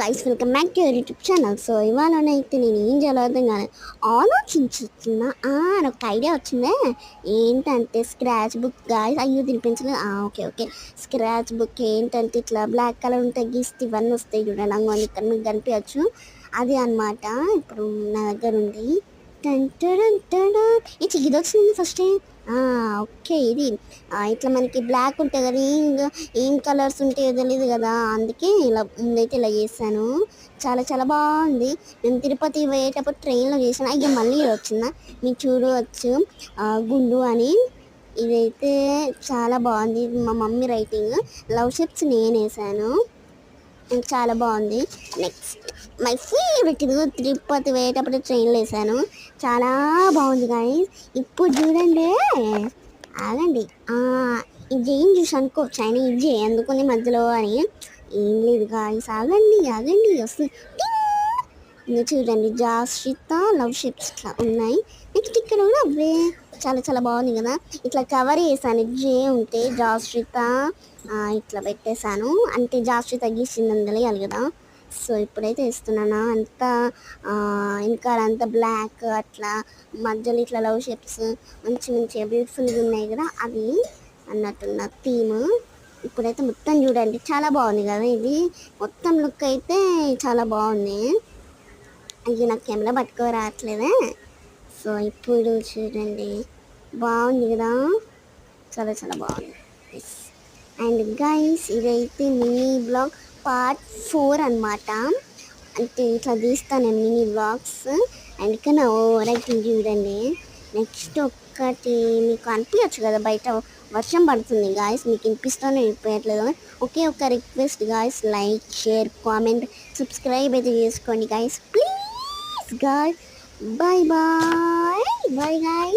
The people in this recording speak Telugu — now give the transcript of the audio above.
Guys, welcome back to your YouTube channel. So ఇవాళనైతే నేను ఏం చేయాలో అర్థం కానీ ఆలోచించుతున్నా. నాకు ఒక ఐడియా వచ్చిందే. ఏంటంటే స్క్రాచ్ బుక్ గాయస్. అయ్యో తినిపించలేదు. ఓకే ఓకే, స్క్రాచ్ బుక్ ఏంటంటే ఇట్లా బ్లాక్ కలర్ ఉంటే గీస్తే ఇవన్నీ వస్తాయి చూడండి. అంగోని ఇక్కడ మీకు కనిపించచ్చు. అది అనమాట ఇప్పుడు నా దగ్గర ఉంది. ఈ ఇది వచ్చింది ఫస్ట్. ఓకే, ఇది ఇట్లా మనకి బ్లాక్ ఉంటుంది కదా, ఏం కలర్స్ ఉంటాయో తెలియదు కదా, అందుకే ఇలా ముందైతే ఇలా చేశాను. చాలా చాలా బాగుంది. నేను తిరుపతి పోయేటప్పుడు ట్రైన్లో చేశాను. అయ్యో మళ్ళీ ఇలా వచ్చిందా, మీరు చూడవచ్చు. గుండు అని ఇదైతే చాలా బాగుంది. మా మమ్మీ రైటింగ్, లవ్ షేప్స్ నేను వేసాను. చాలా బాగుంది. నెక్స్ట్ మై ఫేవరెట్, ఇదిగో తిరుపతి పోయేటప్పుడు ట్రైన్లో వేసాను. చాలా బాగుంది గాయస్. ఇప్పుడు చూడండి, ఆగండి. ఇది ఏం చూసి అనుకోవచ్చు ఆయన ఇది ఎందుకుంది మధ్యలో అని. ఏం లేదు గాయస్, ఆగండి ఆగండి వస్తుంది. ఇంకా చూడండి, జాస్రిత లవ్ షేప్స్ ఇట్లా ఉన్నాయి. నెక్స్ట్ ఇక్కడ కూడా అవే. చాలా చాలా బాగుంది కదా. ఇట్లా కవర్ చేశాను, జే ఉంటే జాస్రిత ఇట్లా పెట్టేశాను. అంటే జాస్రిత గీసిందని తెలియాలి కదా. సో ఇప్పుడైతే ఇస్తున్నాను అంతా. ఇంకా అంతా బ్లాక్ అట్లా మధ్యలో ఇట్లా లవ్ షేప్స్ మంచి మంచిగా బ్యూటిఫుల్గా ఉన్నాయి కదా, అవి అన్నట్టున్న థీమ్. ఇప్పుడైతే మొత్తం చూడండి, చాలా బాగుంది కదా. ఇది మొత్తం లుక్ అయితే చాలా బాగుంది. అయ్యి నాకు కెమెరా పట్టుకో రావట్లేదే. సో ఇప్పుడు చూడండి, బాగుంది కదా, చాలా చాలా బాగుంది. అండ్ గైస్, ఇదైతే మినీ బ్లాగ్ పార్ట్ 4 అనమాట. అంటే ఇట్లా తీస్తాను నేను మినీ బ్లాగ్స్. అండ్ ఇక్కడ నా రైటింగ్ చూడండి. నెక్స్ట్ ఒక్కటి మీకు అనిపించచ్చు కదా, బయట వర్షం పడుతుంది గాయస్, మీకు వినిపిస్తూనే వినిపించట్లేదు. ఒకే ఒక request guys, like share comment subscribe అయితే చేసుకోండి guys, please guys. Bye bye bye guys.